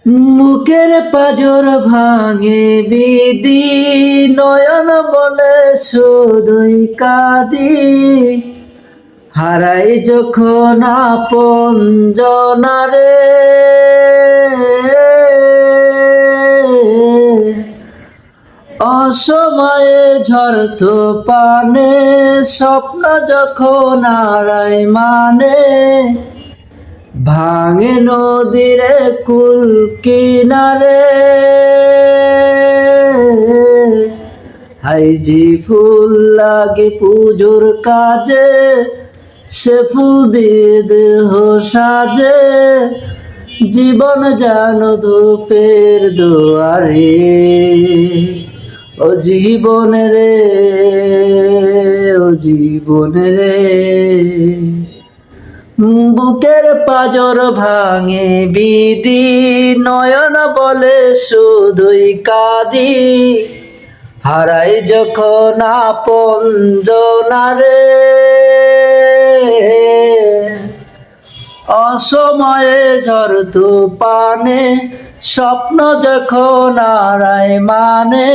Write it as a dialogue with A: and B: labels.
A: বুকের পাজর ভাঙে বিধি, নয়ন বলে শুধুই কাঁদি। হারাই যখন আপন জনারে, অসময়ে ঝড় পানে, স্বপ্ন যখন হারাই মানে, ভাঙে নদীর কুল কিনারে। হাইজি ফুল লাগে পুজোর কাজে, সে ফুল দিয়ে দেহ সাজে। জীবন জানো ধূপের দুয়ারে, ও জীবন রে, ও জীবন রে। বুকের পাজর ভাঙে বিধি, নয়ন বলে শুধুই কাঁদি। হারাই যখন আপন জনারে, অসময়ে ঝড় তুফানে, স্বপ্ন যখন হারায় মানে।